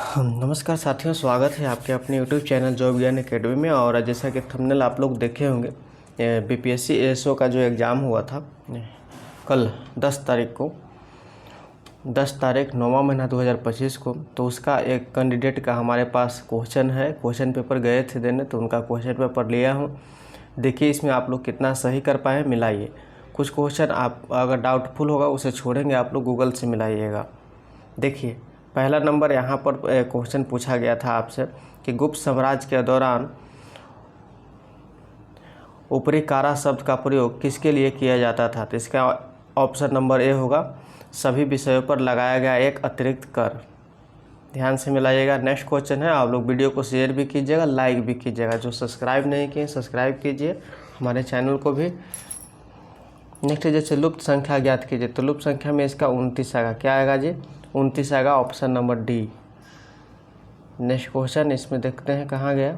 नमस्कार साथियों, स्वागत है आपके अपने यूट्यूब चैनल जॉब ज्ञान अकेडमी में। और जैसा कि थंबनेल आप लोग देखे होंगे, बीपीएससी एएसओ का जो एग्ज़ाम हुआ था कल 10 तारीख को, 10 तारीख 9वां महीना 2025 को, तो उसका एक कैंडिडेट का हमारे पास क्वेश्चन है। क्वेश्चन पेपर गए थे देने, तो उनका क्वेश्चन पेपर लिया हूँ। देखिए इसमें आप लोग कितना सही कर पाए, मिलाइए। कुछ क्वेश्चन आप अगर डाउटफुल होगा उसे छोड़ेंगे, आप लोग गूगल से मिलाइएगा। देखिए पहला नंबर यहाँ पर क्वेश्चन पूछा गया था आपसे कि गुप्त साम्राज्य के दौरान ऊपरी कारा शब्द का प्रयोग किसके लिए किया जाता था। तो इसका ऑप्शन नंबर ए होगा, सभी विषयों पर लगाया गया एक अतिरिक्त कर। ध्यान से मिलाइएगा। नेक्स्ट क्वेश्चन है, आप लोग वीडियो को शेयर भी कीजिएगा, लाइक भी कीजिएगा। जो सब्सक्राइब नहीं किए सब्सक्राइब कीजिए हमारे चैनल को भी। नेक्स्ट जैसे लुप्त संख्या ज्ञात कीजिए, तो लुप्त संख्या में इसका 29 आएगा। क्या आएगा जी? 29 आएगा, option number D. Next question इसमें देखते हैं कहाँ गया।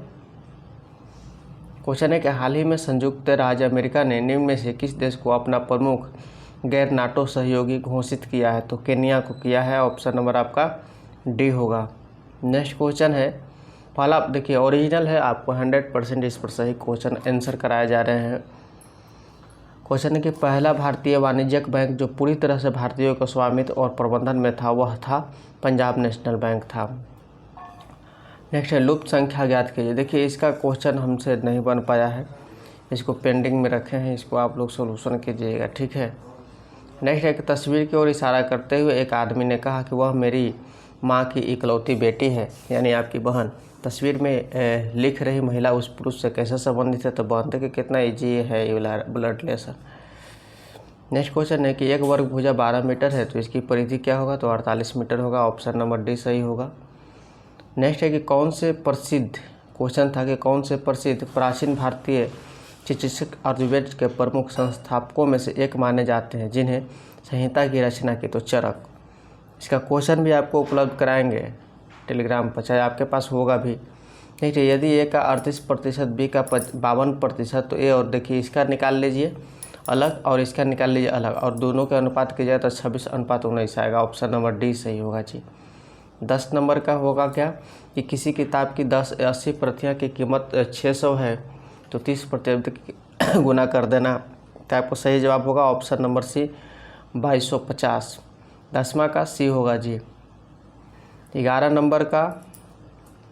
क्वेश्चन है कि हाल ही में संयुक्त राज्य अमेरिका ने निम्न में से किस देश को अपना प्रमुख गैर नाटो सहयोगी घोषित किया है। तो केन्या को किया है, ऑप्शन नंबर आपका डी होगा। नेक्स्ट क्वेश्चन है, पहला देखिए ओरिजिनल है, आपको 100% इस पर सही क्वेश्चन आंसर कराए जा रहे हैं। क्वेश्चन है कि पहला भारतीय वाणिज्यिक बैंक जो पूरी तरह से भारतीयों के स्वामित्व और प्रबंधन में था वह था पंजाब नेशनल बैंक था। नेक्स्ट है लुप्त संख्या ज्ञात कीजिए। देखिए इसका क्वेश्चन हमसे नहीं बन पाया है, इसको पेंडिंग में रखे हैं, इसको आप लोग सोल्यूशन कीजिएगा, ठीक है। नेक्स्ट है कि तस्वीर की ओर इशारा करते हुए एक आदमी ने कहा कि वह मेरी माँ की इकलौती बेटी है, यानी आपकी बहन। तस्वीर में लिख रही महिला उस पुरुष से कैसे संबंधित है। तो बांधने के कितना ईजी है ये ब्लड रिलेशन। नेक्स्ट क्वेश्चन है कि एक वर्ग भुजा 12 मीटर है, तो इसकी परिधि क्या होगा। तो 48 मीटर होगा, ऑप्शन नंबर डी सही होगा। नेक्स्ट है कि कौन से प्रसिद्ध, क्वेश्चन था कि कौन से प्रसिद्ध प्राचीन भारतीय चिकित्सक आयुर्वेद के प्रमुख संस्थापकों में से एक माने जाते हैं जिन्हें संहिता की रचना की। तो चरक। इसका क्वेश्चन भी आपको उपलब्ध कराएंगे टेलीग्राम पर, चाहे आपके पास होगा भी। ठीक है, यदि ए का 38%, बी का 52%, तो ए और देखिए इसका निकाल लीजिए अलग और इसका निकाल लीजिए अलग, और दोनों के अनुपात कीजिए तो 26:19 आएगा, ऑप्शन नंबर डी सही होगा जी। 10 नंबर का होगा क्या कि किसी किताब की 80 प्रतियाँ की कीमत 600 है, तो 30% गुना कर देना, तो आपको सही जवाब होगा ऑप्शन नंबर सी 2250। 10वां का सी होगा जी। 11 नंबर का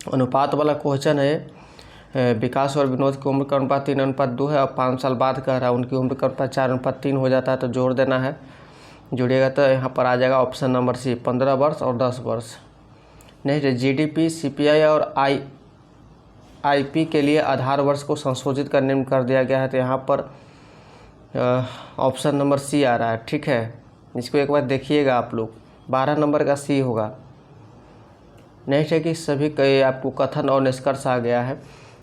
अनुपात वाला क्वेश्चन है, विकास और विनोद की उम्र का अनुपात 3:2 है और 5 साल बाद कह रहा है उनकी उम्र का अनुपात 4:3 हो जाता है, तो जोड़ देना है। जुड़िएगा तो यहाँ पर आ जाएगा ऑप्शन नंबर सी 15 वर्ष और 10 वर्ष। नेक्स्ट जीडीपी, सीपीआई और आईपी के लिए आधार वर्ष को संशोधित करने में कर दिया गया है, तो यहाँ पर ऑप्शन नंबर सी आ रहा है, ठीक है। इसको एक बार देखिएगा आप लोग, 12 नंबर का सी होगा। नेक्स्ट है कि सभी कई आपको कथन और निष्कर्ष आ गया है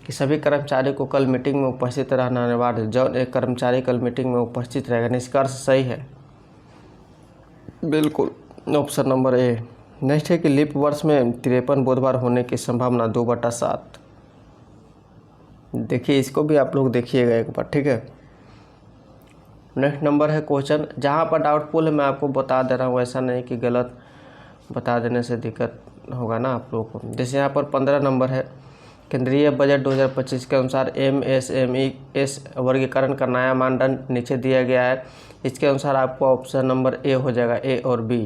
कि सभी कर्मचारी को कल मीटिंग में उपस्थित रहना अनिवार्य है। जब एक कर्मचारी कल मीटिंग में उपस्थित रहेगा, निष्कर्ष सही है बिल्कुल, ऑप्शन नंबर ए। नेक्स्ट है कि लीप वर्ष में 53 बुधवार होने की संभावना 2/7। देखिए इसको भी आप लोग देखिएगा एक बार, ठीक है। नेक्स्ट नंबर है क्वेश्चन, जहाँ पर डाउटफुल है मैं आपको बता दे रहा हूँ, ऐसा नहीं कि गलत बता देने से दिक्कत होगा ना आप लोगों को। जैसे यहाँ पर 15 नंबर है, केंद्रीय बजट 2025 के अनुसार एमएसएमई वर्गीकरण का नया मानदंड नीचे दिया गया है। इसके अनुसार आपको ऑप्शन नंबर ए हो जाएगा, ए और बी।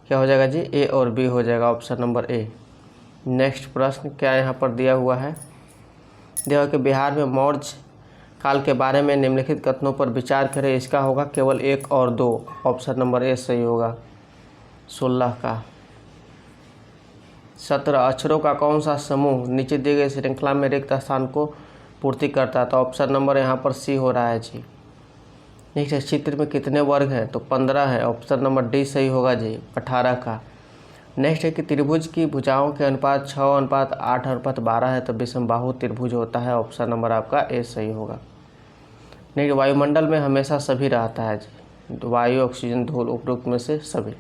क्या हो जाएगा जी? ए और बी हो जाएगा, ऑप्शन नंबर ए। नेक्स्ट प्रश्न क्या यहाँ पर दिया हुआ है, दिया हुआ कि बिहार में मौर्य काल के बारे में निम्नलिखित कथनों पर विचार करें। इसका होगा केवल 1 और 2, ऑप्शन नंबर ए सही होगा। 16 का 17 अक्षरों का कौन सा समूह नीचे दिए गए श्रृंखला में रिक्त स्थान को पूर्ति करता है। तो ऑप्शन नंबर यहाँ पर सी हो रहा है जी। नेक्स्ट है चित्र में कितने वर्ग हैं। तो 15 है, ऑप्शन नंबर डी सही होगा जी। 18 का नेक्स्ट है कि त्रिभुज की भुजाओं के अनुपात 6:8:12 है, तो विषमबाहु त्रिभुज होता है, ऑप्शन नंबर आपका ए सही होगा। नेक्स्ट वायुमंडल में हमेशा सभी रहता है जी, वायु, ऑक्सीजन, धूल, उपरोक्त में से सभी।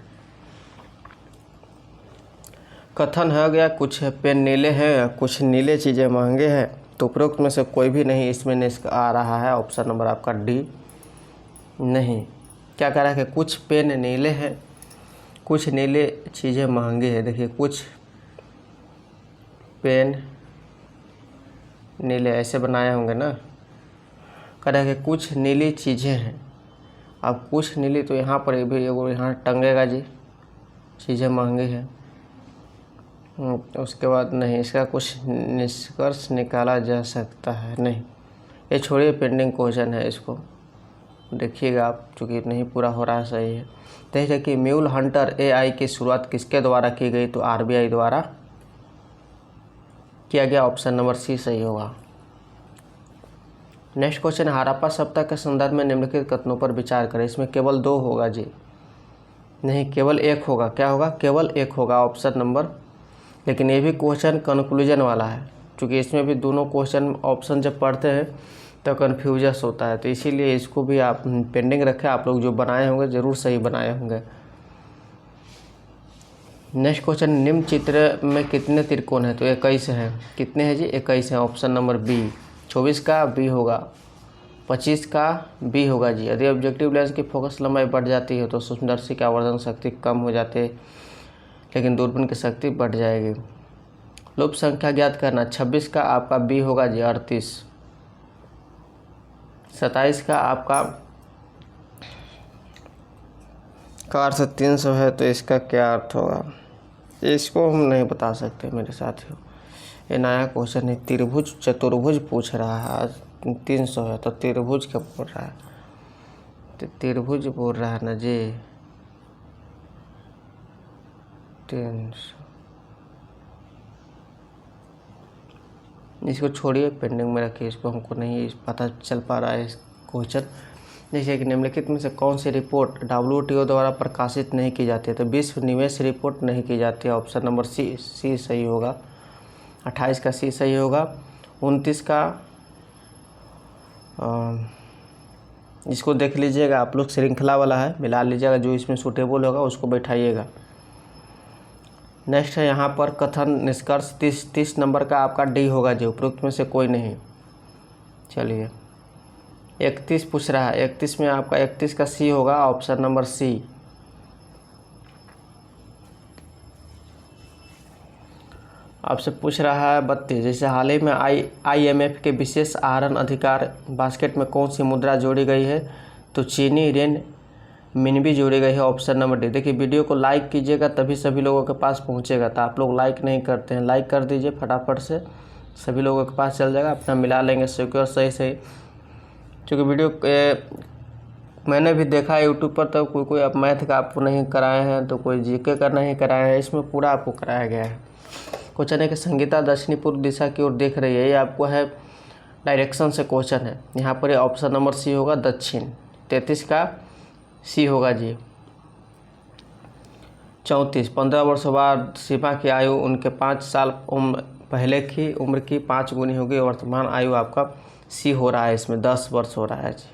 कथन है गया कुछ पेन नीले हैं, कुछ नीले चीज़ें महंगे हैं, तो उपरोक्त में से कोई भी नहीं इसमें आ रहा है, ऑप्शन नंबर आपका डी नहीं। क्या कह रहा है कि कुछ पेन नीले हैं, कुछ नीले चीज़ें महंगी है। देखिए कुछ पेन नीले ऐसे बनाए होंगे ना। कह रहे कि कुछ नीली चीज़ें हैं। अब कुछ नीली तो यहाँ पर भी यहाँ टंगेगा जी, चीज़ें महंगी हैं। उसके बाद नहीं, इसका कुछ निष्कर्ष निकाला जा सकता है नहीं, ये छोड़िए, पेंडिंग क्वेश्चन है, इसको देखिएगा आप, चूँकि नहीं पूरा हो रहा है। सही है। देखिए कि म्यूल हंटर AI की शुरुआत किसके द्वारा की गई, तो RBI द्वारा किया गया। ऑप्शन नंबर C सही होगा। नेक्स्ट क्वेश्चन, हड़प्पा सभ्यता के संदर्भ में निम्नलिखित कथनों पर विचार करें। इसमें केवल 2 होगा जी, नहीं केवल 1 होगा। क्या होगा, केवल 1 होगा, ऑप्शन नंबर। लेकिन ये भी क्वेश्चन कंक्लूजन वाला है, क्योंकि इसमें भी दोनों क्वेश्चन ऑप्शन जब पढ़ते हैं तो कन्फ्यूजस होता है, तो इसीलिए इसको भी आप पेंडिंग रखें। आप लोग जो बनाए होंगे ज़रूर सही बनाए होंगे। नेक्स्ट क्वेश्चन, निम्न चित्र में कितने त्रिकोण हैं, तो 21 हैं। कितने हैं जी, 21 हैं, ऑप्शन नंबर B। 24 का B होगा, 25 का B होगा जी। यदि ऑब्जेक्टिव लेंस की फोकस लंबाई बढ़ जाती है तो सूक्ष्मदर्शी की आवर्धन शक्ति कम हो जाती है, लेकिन दूरबीन की शक्ति बढ़ जाएगी। लुप्त संख्या ज्ञात करना। 26 का आपका B होगा जी 38। 27 का आपका का अर्थ 300 है, तो इसका क्या अर्थ होगा, इसको हम नहीं बता सकते मेरे साथियों। ये नया क्वेश्चन है, त्रिभुज चतुर्भुज पूछ रहा है। आज 300 है तो त्रिभुज क्या बोल रहा है, तो त्रिभुज बोल रहा है ना जी, 300। इसको छोड़िए, पेंडिंग में रखिए, इसको हमको नहीं पता चल पा रहा है इस क्वेश्चन। जैसे कि निम्नलिखित में से कौन सी रिपोर्ट WTO द्वारा प्रकाशित नहीं की जाती है, तो विश्व निवेश रिपोर्ट नहीं की जाती है, ऑप्शन नंबर C सही होगा। 28 का C सही होगा। 29 का इसको देख लीजिएगा आप लोग, श्रृंखला वाला है, मिला लीजिएगा, जो इसमें सूटेबल होगा उसको बैठाइएगा। नेक्स्ट है यहाँ पर कथन निष्कर्ष। 30 नंबर का आपका D होगा जी, उपरोक्त में से कोई नहीं। चलिए 31 पूछ रहा है, 31 में आपका 31 का C होगा, ऑप्शन नंबर C। आपसे पूछ रहा है 32, जैसे हाल ही में IMF के विशेष आहरण अधिकार बास्केट में कौन सी मुद्रा जोड़ी गई है, तो चीनी रेन मिनबी जोड़ी गई है, ऑप्शन नंबर D। देखिए वीडियो को लाइक कीजिएगा तभी सभी लोगों के पास पहुंचेगा, तो आप लोग लाइक नहीं करते हैं, लाइक कर दीजिए फटाफट से, सभी लोगों के पास चल जाएगा, अपना मिला लेंगे सिक्योर सही। क्योंकि वीडियो मैंने भी देखा है यूट्यूब पर, तो कोई आप मैथ का आपको नहीं कराए हैं, तो कोई GK का नहीं कराए हैं, इसमें पूरा आपको कराया गया है। क्वेश्चन है कि संगीता दक्षिणी पूर्व दिशा की ओर देख रही है, ये आपको है डायरेक्शन से क्वेश्चन है। यहाँ पर ऑप्शन नंबर C होगा, दक्षिण। 33 का C होगा जी। 34, 15 वर्ष बाद सीमा की आयु उनके 5 साल पहले की उम्र की 5 गुनी होगी, वर्तमान आयु आपका C हो रहा है, इसमें 10 वर्ष हो रहा है जी।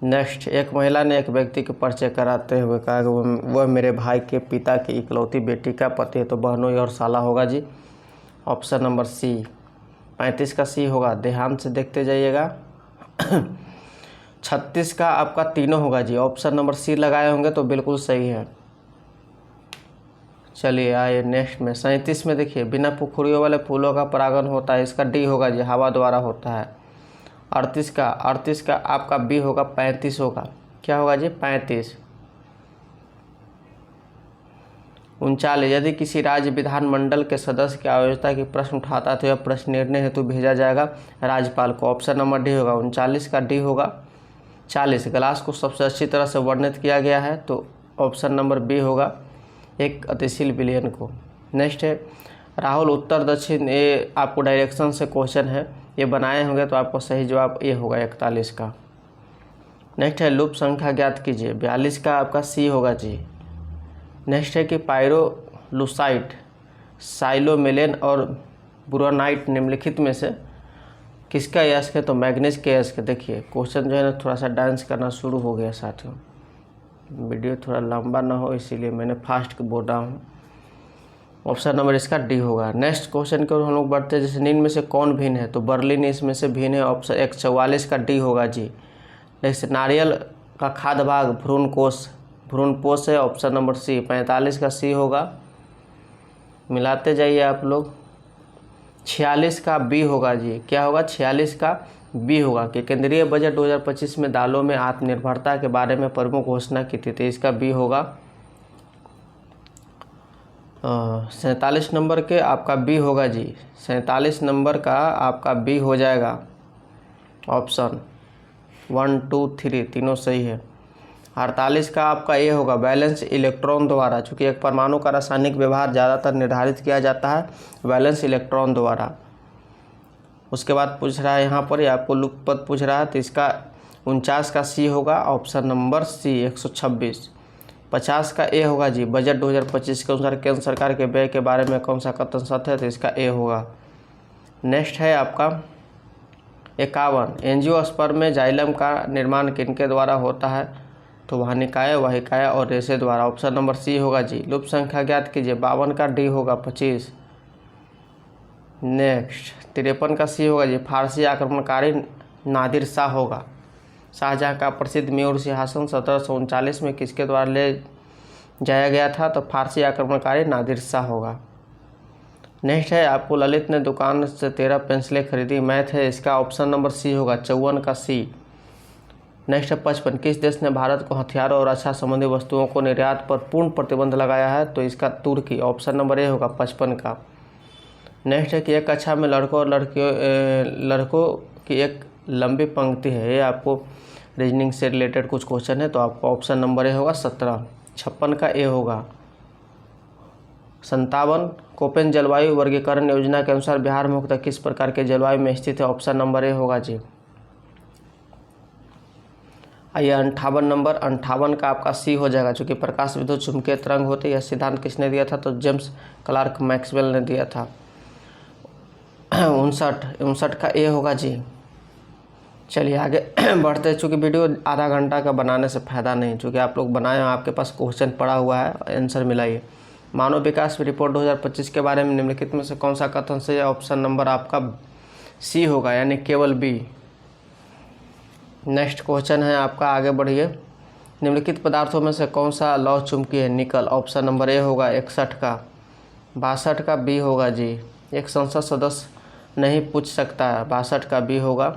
नेक्स्ट, एक महिला ने एक व्यक्ति के परिचय कराते हुए कहा कि वह मेरे भाई के पिता की इकलौती बेटी का पति है, तो बहनोई और साला होगा जी, ऑप्शन नंबर C। 35 का C होगा, ध्यान से देखते जाइएगा। 36 का आपका तीनों होगा जी, ऑप्शन नंबर C लगाए होंगे तो बिल्कुल सही है। चलिए आइए नेक्स्ट में। 37 में देखिए, बिना पुखुरियों वाले फूलों का परागण होता है, इसका D होगा जी, हवा द्वारा होता है। 38 का आपका B होगा, 35 होगा, क्या होगा जी, 35। 39, यदि किसी राज्य विधानमंडल के सदस्य की अयोग्यता की प्रश्न उठाता है तो यह प्रश्न निर्णय हेतु भेजा जाएगा राज्यपाल को, ऑप्शन नंबर D होगा। 39 का D होगा। 40, ग्लास को सबसे अच्छी तरह से वर्णित किया गया है, तो ऑप्शन नंबर B होगा, एक गतिशील विलयन को। नेक्स्ट है राहुल उत्तर दक्षिण, ये आपको डायरेक्शन से क्वेश्चन है, ये बनाए होंगे तो आपको सही जवाब ये होगा 41 का। नेक्स्ट है लुप्त संख्या ज्ञात कीजिए, 42 का आपका C होगा जी। नेक्स्ट है कि पायरोलुसाइट, साइलोमेलेन और बुरानाइट निम्नलिखित में से किसका यस्क है, तो मैग्नीज के यस्क। देखिए क्वेश्चन जो है ना थोड़ा सा डांस करना शुरू हो गया साथियों, वीडियो थोड़ा लंबा ना हो इसीलिए मैंने फास्ट बोल रहा हूँ। ऑप्शन नंबर इसका D होगा। नेक्स्ट क्वेश्चन की ओर हम लोग बढ़ते हैं, जैसे निम्न में से कौन भिन्न है, तो बर्लिन इसमें से भिन्न है, ऑप्शन 44 का D होगा जी। नेक्स्ट नारियल का खाद्य भाग भ्रूणपोष है, ऑप्शन नंबर C। 45 का C होगा, मिलाते जाइए आप लोग। 46 का बी होगा जी। क्या होगा? 46 का बी होगा कि केंद्रीय बजट 2025 में दालों में आत्मनिर्भरता के बारे में प्रमुख घोषणा की थी, तो इसका बी होगा। 47 नंबर के आपका बी होगा जी। 47 नंबर का आपका बी हो जाएगा। ऑप्शन 1 2 3 तीनों सही है। 48 का आपका ए होगा, वैलेंस इलेक्ट्रॉन द्वारा। चूँकि एक परमाणु का रासायनिक व्यवहार ज़्यादातर निर्धारित किया जाता है वैलेंस इलेक्ट्रॉन द्वारा। उसके बाद पूछ रहा है यहाँ पर, ये आपको लुप्त पद पूछ रहा है, तो इसका 49 का सी होगा। Option number C 126। 50 का ए होगा जी। बजट 2025 के अनुसार केंद्र सरकार के व्यय के बारे में कौन सा कथन सत्य है, तो इसका ए होगा। नेक्स्ट है आपका 51। एंजियोस्पर्म में जाइलम का निर्माण किनके द्वारा होता है, तो वाहिकाएँ, वाहिकाएँ और रेशे द्वारा। ऑप्शन नंबर सी होगा जी। लुप्त संख्या ज्ञात कीजिए। 52 का डी होगा 25। नेक्स्ट 53 का सी होगा जी। फारसी आक्रमणकारी नादिर शाह होगा। शाहजहाँ का प्रसिद्ध म्यूर सिंहासन 1739 में किसके द्वारा ले जाया गया था, तो फारसी आक्रमणकारी नादिर शाह होगा। नेक्स्ट है आपको, ललित ने दुकान से 13 पेंसिलें खरीदी, मैथ है, इसका ऑप्शन नंबर सी होगा। 54 का सी। नेक्स्ट है 55। किस देश ने भारत को हथियारों और रक्षा संबंधी वस्तुओं को निर्यात पर पूर्ण प्रतिबंध लगाया है, तो इसका तुर्की। ऑप्शन नंबर ए होगा 55 का। नेक्स्ट है कि एक कक्षा में लड़कों और लड़कों की एक लंबी पंक्ति है। ये आपको रीजनिंग से रिलेटेड कुछ क्वेश्चन है, तो आपका ऑप्शन नंबर ए होगा 17। 56 का ए होगा। 57। कोपेन जलवायु वर्गीकरण योजना के अनुसार बिहार मुख्यतः किस प्रकार के जलवायु में स्थित है, ऑप्शन नंबर ए होगा जी। आइए 58 नंबर, 58 का आपका सी हो जाएगा। चूँकि प्रकाश विद्युत चुंबकीय तरंग होते, यह सिद्धांत किसने दिया था, तो जेम्स क्लार्क मैक्सवेल ने दिया था। 59 का ए होगा जी। चलिए आगे बढ़ते हैं। चूँकि वीडियो आधा घंटा का बनाने से फ़ायदा नहीं, चूँकि आप लोग बनाए हैं, आपके पास क्वेश्चन पड़ा हुआ है, आंसर मिलाइए। मानव विकास रिपोर्ट 2025 के बारे में निम्नलिखित में से कौन सा कथन सही है, ऑप्शन नंबर आपका सी होगा, यानी केवल बी। नेक्स्ट क्वेश्चन है आपका, आगे बढ़िए। निम्नलिखित पदार्थों में से कौन सा लौह चुंबकीय है, निकल। ऑप्शन नंबर ए होगा 61 का। 62 का बी होगा जी। एक संसद सदस्य नहीं पूछ सकता है, 62 का बी होगा।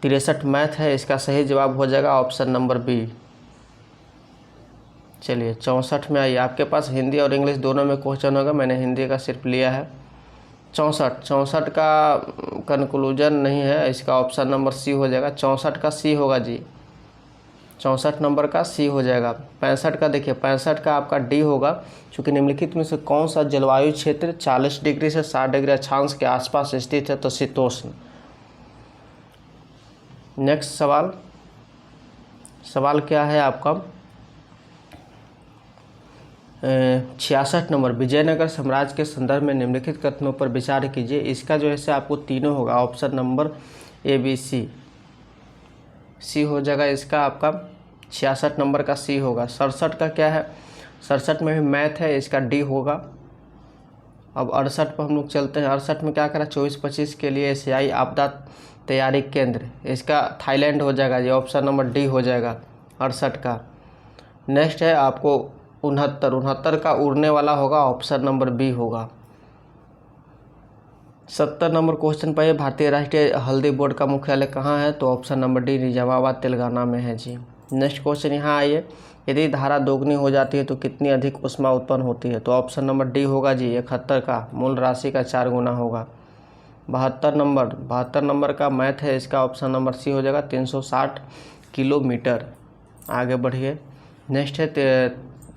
63 मैथ है, इसका सही जवाब हो जाएगा ऑप्शन नंबर बी। चलिए 64 में आइए। आपके पास हिंदी और इंग्लिश दोनों में क्वेश्चन होगा, मैंने हिंदी का सिर्फ लिया है। 64 का कंक्लूजन नहीं है, इसका ऑप्शन नंबर सी हो जाएगा। 64 का सी होगा जी। 64 नंबर का सी हो जाएगा। 65 का देखिए, 65 का आपका डी होगा। चूँकि निम्नलिखित में से कौन सा जलवायु क्षेत्र 40 डिग्री से 60 डिग्री अक्षांश के आसपास स्थित है, तो शीतोष्ण। नेक्स्ट सवाल क्या है आपका, 66 नंबर। विजयनगर साम्राज्य के संदर्भ में निम्नलिखित कथनों पर विचार कीजिए। इसका जो है आपको तीनों होगा, option number A B C हो जाएगा। इसका आपका 66 नंबर का सी होगा। 67 का क्या है, 67 में भी मैथ है, इसका डी होगा। अब 68 पर हम लोग चलते हैं। 68 में क्या करा, 24-25 के लिए एशियाई आपदा तैयारी केंद्र, इसका थाईलैंड हो जाएगा जी। ऑप्शन नंबर डी हो जाएगा 68 का। नेक्स्ट है आपको 69 का उड़ने वाला होगा, ऑप्शन नंबर बी होगा। 70 नंबर क्वेश्चन पर, भारतीय राष्ट्रीय हल्दी बोर्ड का मुख्यालय कहाँ है, तो option number D Nizamabad Telangana में है जी। नेक्स्ट क्वेश्चन यहाँ आइए। यदि धारा दोगुनी हो जाती है तो कितनी अधिक ऊष्मा उत्पन्न होती है, तो ऑप्शन नंबर डी होगा जी। 71 का मूल राशि का 4 गुना होगा। 72 नंबर का मैथ है, इसका ऑप्शन नंबर सी हो जाएगा। 360 किलोमीटर। आगे बढ़िए। नेक्स्ट है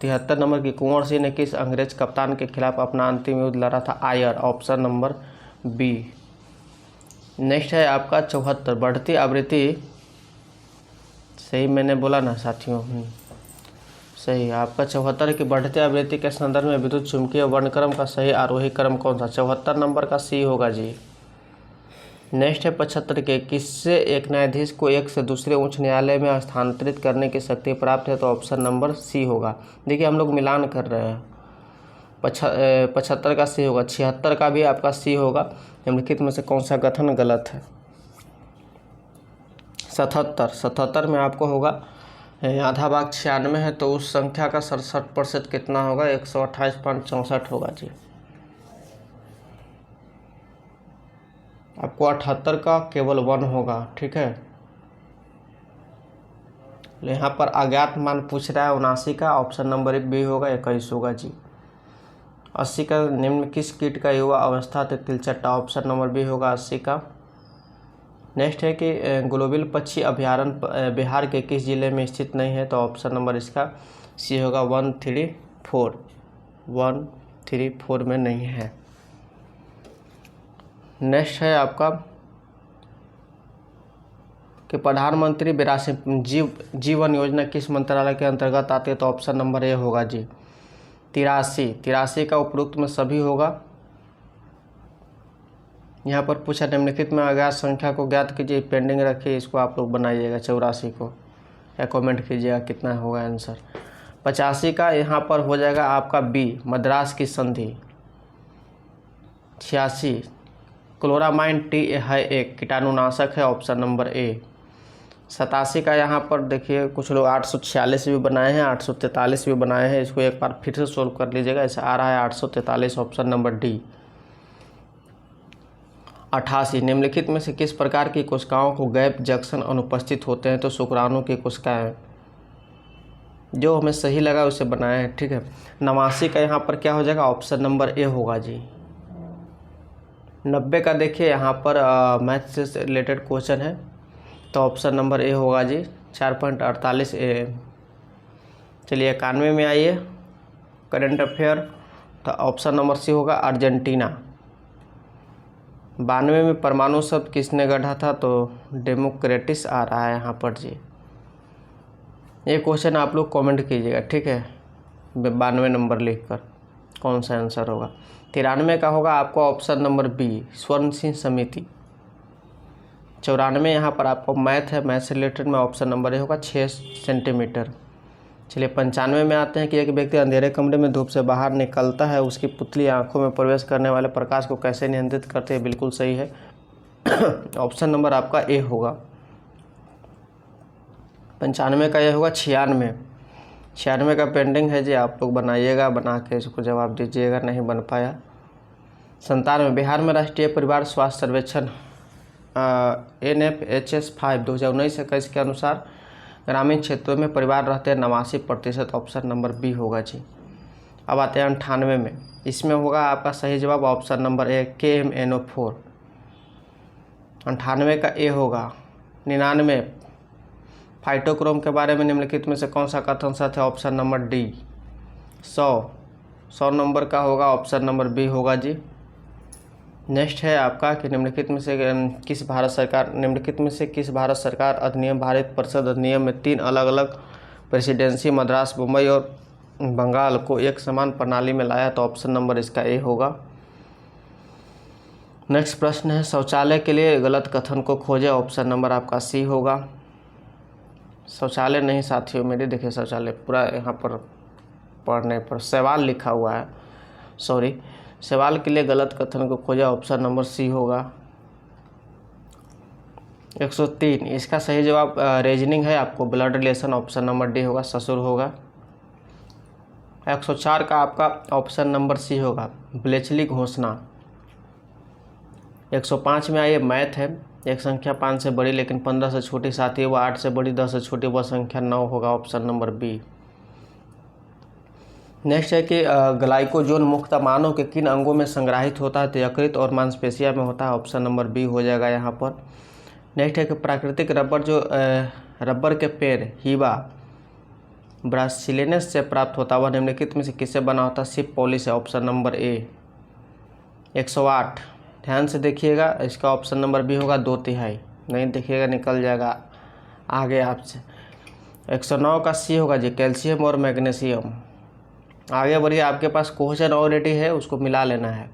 73 नंबर की, कुंवर सिंह ने किस अंग्रेज कप्तान के खिलाफ अपना अंतिम युद्ध लड़ा था, आयर। Option number B. नेक्स्ट है आपका 74। बढ़ती आवृत्ति, सही मैंने बोला ना साथियों, सही। आपका 74 की बढ़ती आवृत्ति के संदर्भ में विद्युत चुंबकीय वर्णक्रम का सही आरोही क्रम कौन सा, 74 नंबर का सी होगा जी। नेक्स्ट है 75 के, किससे एक न्यायाधीश को एक से दूसरे उच्च न्यायालय में हस्तांतरित करने की शक्ति प्राप्त है, तो ऑप्शन नंबर सी होगा। देखिए हम लोग मिलान कर रहे हैं। 75 का सी होगा। 76 का भी आपका सी होगा। निम्नलिखित में से कौन सा कथन गलत है, 77 में आपको होगा आधा भाग 96 है, तो उस संख्या का 67% कितना होगा, 128.64 होगा जी। आपको 78 का केवल 1 होगा, ठीक है। यहाँ पर अज्ञात मान पूछ रहा है 79 का, ऑप्शन नंबर बी होगा 21 होगा जी। 80 का निम्न किस कीट का युवा अवस्था तक तिलचट्टा, ऑप्शन नंबर बी होगा 80 का। नेक्स्ट है कि ग्लोबल पक्षी अभयारण्य बिहार के किस जिले में स्थित नहीं है, तो ऑप्शन नंबर इसका सी होगा 134 में नहीं है। नेक्स्ट है आपका कि प्रधानमंत्री 82 जीवन योजना किस मंत्रालय के अंतर्गत आती है, तो ऑप्शन नंबर ए होगा जी 83 का उपरोक्त में सभी होगा। यहाँ पर पूछा निम्नलिखित में अज्ञात संख्या को ज्ञात कीजिए, पेंडिंग रखिए, इसको आप लोग बनाइएगा 84 को, या कमेंट कीजिएगा कितना होगा आंसर। 85 का यहाँ पर हो जाएगा आपका बी मद्रास की संधि। 86 क्लोरामाइन टी है एक कीटाणुनाशक है, ऑप्शन नंबर ए। 87 का यहाँ पर देखिए कुछ लोग 846 भी बनाए हैं, 843 भी बनाए हैं, इसको एक बार फिर से सोल्व कर लीजिएगा। ऐसा आ रहा है 843, ऑप्शन नंबर डी। 88 निम्नलिखित में से किस प्रकार की कोशिकाओं को गैप जंक्शन अनुपस्थित होते हैं, तो शुक्राणु की कोशिकाएं। जो हमें सही लगा उसे बनाए हैं, ठीक है। 89 का यहाँ पर क्या हो जाएगा, ऑप्शन नंबर ए होगा जी। 90 का देखिए यहाँ पर मैथ से रिलेटेड क्वेश्चन है, तो ऑप्शन नंबर ए होगा जी 4.48 ए। चलिए 91 में आइए करंट अफेयर, तो ऑप्शन नंबर सी होगा अर्जेंटीना। 92 में परमाणु शब्द किसने गढ़ा था, तो डेमोक्रेटिस आ रहा है यहाँ पर जी। ये क्वेश्चन आप लोग कमेंट कीजिएगा, ठीक है, 92 नंबर लिखकर कौन सा आंसर होगा। 93 का होगा आपको ऑप्शन नंबर बी स्वर्ण सिंह समिति। 94 यहाँ पर आपको मैथ है, मैथ से रिलेटेड में ऑप्शन नंबर ए होगा 6 सेंटीमीटर। चलिए 95 में आते हैं कि एक व्यक्ति अंधेरे कमरे में धूप से बाहर निकलता है, उसकी पुतली आंखों में प्रवेश करने वाले प्रकाश को कैसे नियंत्रित करते हैं, बिल्कुल सही है। ऑप्शन नंबर आपका ए होगा। 95 का ये होगा 96 का पेंडिंग है जी, आप लोग बनाइएगा, बना के इसको जवाब दीजिएगा, नहीं बन पाया। 97 बिहार में राष्ट्रीय परिवार स्वास्थ्य सर्वेक्षण NFHS 5 2019-21 के अनुसार ग्रामीण क्षेत्रों में परिवार रहते हैं 89%, ऑप्शन नंबर बी होगा जी। अब आते हैं 98 में, इसमें होगा आपका सही जवाब ऑप्शन नंबर ए KMNO4। 98 का ए होगा। 99 फाइटोक्रोम के बारे में निम्नलिखित में से कौन सा कथन सत्य है, ऑप्शन नंबर डी 100 नंबर का होगा, ऑप्शन नंबर बी होगा जी। नेक्स्ट है आपका कि निम्नलिखित में से किस भारत सरकार अधिनियम भारत परिषद अधिनियम में 3 अलग अलग प्रेसिडेंसी मद्रास, मुंबई और बंगाल को एक समान प्रणाली में लाया, तो ऑप्शन नंबर इसका ए होगा। नेक्स्ट प्रश्न है शौचालय के लिए गलत कथन को खोजें, ऑप्शन नंबर आपका सी होगा। शौचालय नहीं साथियों मेरे, देखिए शौचालय पूरा यहाँ पर पढ़ने पर सवाल लिखा हुआ है, सॉरी, सवाल के लिए गलत कथन को खोजा, ऑप्शन नंबर सी होगा। 103 इसका सही जवाब रीजनिंग है, आपको blood relation, option number D होगा, ससुर होगा। 104 का आपका ऑप्शन नंबर सी होगा, ब्लेचली घोषणा। 105 में आइए मैथ है, एक संख्या 5 से बड़ी लेकिन 15 से छोटी साथ ही वह 8 से बड़ी 10 से छोटी वह संख्या 9 होगा, ऑप्शन नंबर बी। नेक्स्ट है कि ग्लाइकोजोन मुख्यतः मानव के किन अंगों में संग्रहित होता है, तो यकृत और मांसपेशिया में होता है, ऑप्शन नंबर बी हो जाएगा यहाँ पर। नेक्स्ट है कि प्राकृतिक रबर जो रबर के पेड़ हीबा ब्रासिलिनेस से प्राप्त होता है वह निम्नलिखित में से किससे बना होता है, सिप पॉलिश है, ऑप्शन नंबर ए। 108 ध्यान से देखिएगा, इसका ऑप्शन नंबर बी होगा 2/3, नहीं देखिएगा निकल जाएगा आगे आपसे। 109 का सी होगा जी कैल्शियम और मैग्नीशियम। आगे बढ़िए, आपके पास क्वेश्चन ऑलरेडी है, उसको मिला लेना है।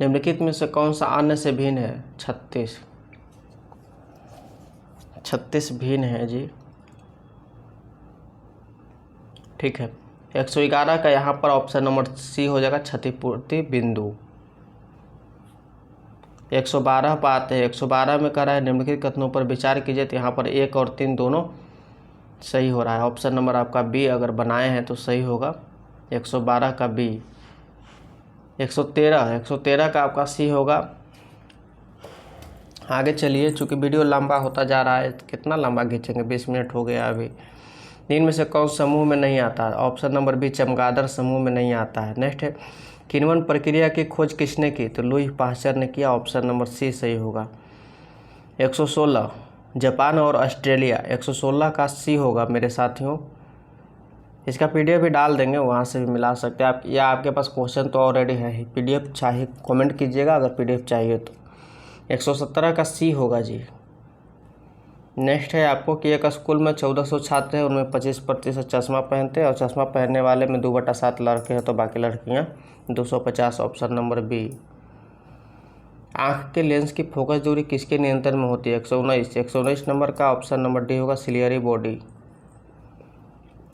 निम्नलिखित में से कौन सा अन्य से भिन्न है, 36 भिन्न है जी, ठीक है। 111 का यहाँ पर ऑप्शन नंबर सी हो जाएगा क्षतिपूर्ति बिंदु। 112 पर आते हैं, 112 में कह रहा है निम्नलिखित कथनों पर विचार कीजिए, तो यहाँ पर 1 और 3 दोनों सही हो रहा है, ऑप्शन नंबर आपका बी अगर बनाए हैं तो सही होगा, 112 का बी। 113 का आपका सी होगा आगे चलिए, चूँकि वीडियो लंबा होता जा रहा है, कितना लंबा खींचेंगे, 20 मिनट हो गया अभी। नील में से कौन समूह में नहीं आता? ऑप्शन नंबर बी, चमगादड़ समूह में नहीं आता है। नेक्स्ट है, किण्वन प्रक्रिया की खोज किसने की? तो लुई पाश्चर ने किया। ऑप्शन नंबर सी सही होगा। 116 जापान और ऑस्ट्रेलिया, 116 का सी होगा मेरे साथियों। इसका पीडीएफ भी डाल देंगे, वहाँ से भी मिला सकते हैं आप, या आपके पास क्वेश्चन तो ऑलरेडी है ही। पीडीएफ चाहिए कमेंट कीजिएगा अगर पीडीएफ चाहिए तो। 117 का सी होगा जी। नेक्स्ट है आपको कि एक स्कूल में 1400 छात्र हैं, उनमें 25% चश्मा पहनते हैं और चश्मा पहनने वाले में 2/7 लड़के हैं, तो बाकी लड़कियां 250। Option number B. आँख के लेंस की फोकस दूरी किसके नियंत्रण में होती है? 119 नंबर का ऑप्शन नंबर डी होगा, सिलियरी बॉडी।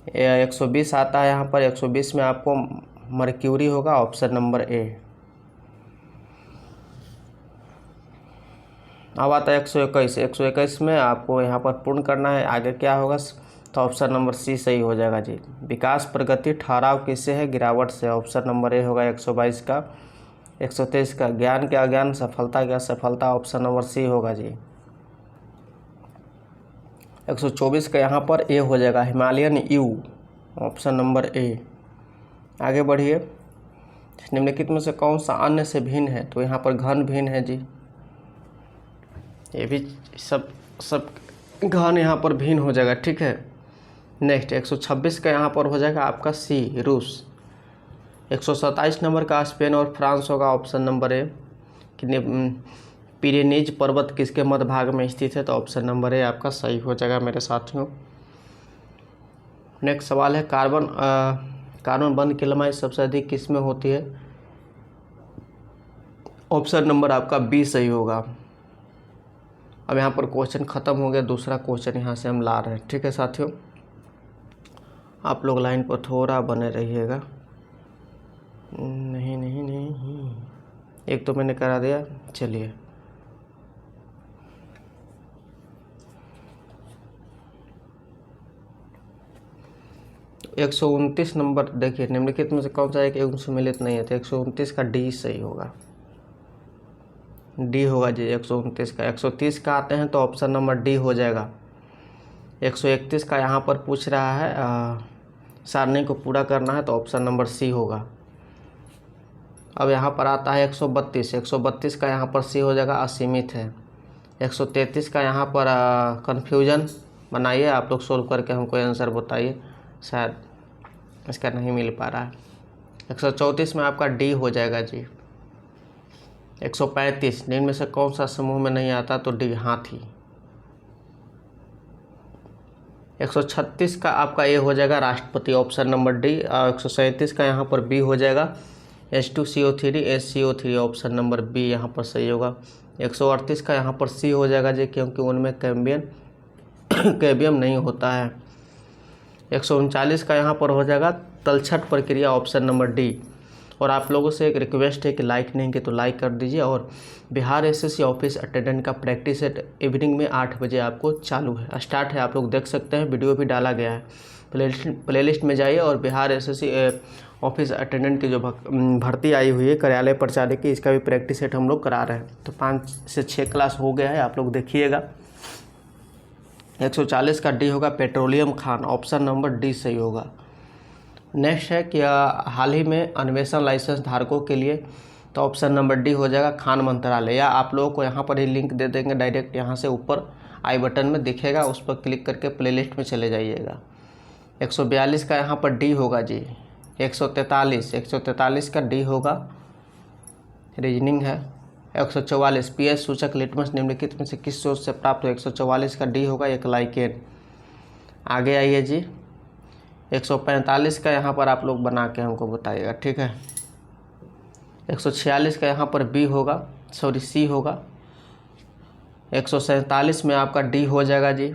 120 आता है यहाँ पर, 120 में आपको मर्क्यूरी होगा। ऑप्शन नंबर ए। अब आता है 121। 121 में आपको यहाँ पर पूर्ण करना है, आगे क्या होगा? तो ऑप्शन नंबर सी सही हो जाएगा जी। विकास प्रगति ठहराव किससे है? गिरावट से। ऑप्शन नंबर ए होगा 122 का। 123 का ज्ञान के अज्ञान, सफलता क्या सफलता। ऑप्शन नंबर सी होगा जी। 124 का यहाँ पर ए हो जाएगा, हिमालयन यू। ऑप्शन नंबर ए। आगे बढ़िए, निम्नलिखित में से कौन सा अन्य से भिन्न है? तो यहाँ पर घन भिन्न है जी। ये भी सब घन यहाँ पर भिन्न हो जाएगा, ठीक है। नेक्स्ट 126 का यहाँ पर हो जाएगा आपका सी, रूस। 127 नंबर का स्पेन और फ्रांस होगा। ऑप्शन नंबर ए। पिरेनीज पर्वत किसके मध्य भाग में स्थित है? तो ऑप्शन नंबर ए आपका सही हो जाएगा मेरे साथियों। नेक्स्ट सवाल है, कार्बन बंध की लंबाई सबसे अधिक किस में होती है? ऑप्शन नंबर आपका बी सही होगा। अब यहाँ पर क्वेश्चन ख़त्म हो गया, दूसरा क्वेश्चन यहाँ से हम ला रहे हैं, ठीक है साथियों। आप लोग लाइन पर थोड़ा बने रहिएगा। नहीं नहीं नहीं, एक तो मैंने करा दिया। चलिए, तो 129 नंबर देखिए, निम्नलिखित में से कौन सा एक सम्मिलित नहीं है? तो 129 का डी सही होगा। डी होगा जी 129 का। 130 का आते हैं तो ऑप्शन नंबर डी हो जाएगा। 131 का यहाँ पर पूछ रहा है सारणी को पूरा करना है, तो ऑप्शन नंबर सी होगा। अब यहाँ पर आता है 132। 132 का यहाँ पर सी हो जाएगा, असीमित है। 133 का यहाँ पर कन्फ्यूजन बनाइए, आप लोग सोल्व करके हमको आंसर बताइए, शायद इसका नहीं मिल पा रहा है। 134 में आपका डी हो जाएगा जी। 135 निम्न में से कौन सा समूह में नहीं आता? तो डी, हाथी। 136 का आपका ए हो जाएगा, राष्ट्रपति। Option number D. 137 का यहाँ पर बी हो जाएगा, H2CO3 SCO3। Option number B यहाँ पर सही होगा। 138 का यहाँ पर सी हो जाएगा जी, क्योंकि उनमें कैम्बियम नहीं होता है। 139 का यहाँ पर हो जाएगा, तलछट प्रक्रिया। Option number D. और आप लोगों से एक रिक्वेस्ट है कि लाइक नहीं किए तो लाइक कर दीजिए। और बिहार एसएससी ऑफिस अटेंडेंट का प्रैक्टिस एट इवनिंग में 8 बजे आपको चालू है, स्टार्ट है। आप लोग देख सकते हैं, वीडियो भी डाला गया है। प्लेलिस्ट में जाइए और बिहार एसएससी ऑफिस अटेंडेंट की जो भर्ती आई हुई है कार्यालय प्रचारक की, इसका भी प्रैक्टिस सेट हम लोग करा रहे हैं। तो 5 से 6 क्लास हो गया है, आप लोग देखिएगा। 140 का डी होगा, petroleum Khan. Option number D सही होगा। नेक्स्ट है कि हाल ही में अन्वेषण लाइसेंस धारकों के लिए, तो ऑप्शन नंबर डी हो जाएगा, खान मंत्रालय। या आप लोगों को यहाँ पर ही लिंक दे देंगे, डायरेक्ट यहाँ से ऊपर आई बटन में दिखेगा, उस पर क्लिक करके प्लेलिस्ट में चले जाइएगा। 142 का यहाँ पर डी होगा जी। 143 का डी होगा, रीजनिंग है। 144 पीएच सूचक लिटमस निम्नलिखित में से किस स्रोत से प्राप्त हो? 144 का डी होगा, एक लाइकेन। आगे आइए जी, 145 का यहाँ पर आप लोग बना के हमको बताइएगा, ठीक है। 146 का यहाँ पर बी होगा, सॉरी सी होगा। 147 में आपका डी हो जाएगा जी।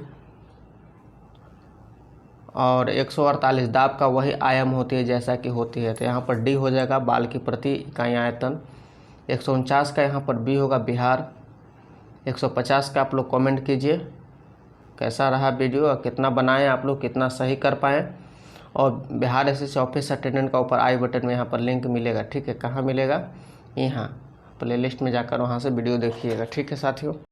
और 148 दाब का वही आयाम होती है जैसा कि होती है, तो यहाँ पर डी हो जाएगा, बाल की प्रति इकाई आयतन। 149 का यहाँ पर बी होगा, बिहार। 150 का आप लोग कमेंट कीजिए कैसा रहा वीडियो और कितना बनाएं आप लोग, कितना सही कर पाएँ। और बिहार एसएससी ऑफिस अटेंडेंट का ऊपर आई बटन में यहाँ पर लिंक मिलेगा, ठीक है। कहाँ मिलेगा? यहाँ प्लेलिस्ट में जाकर वहाँ से वीडियो देखिएगा, ठीक है साथियों।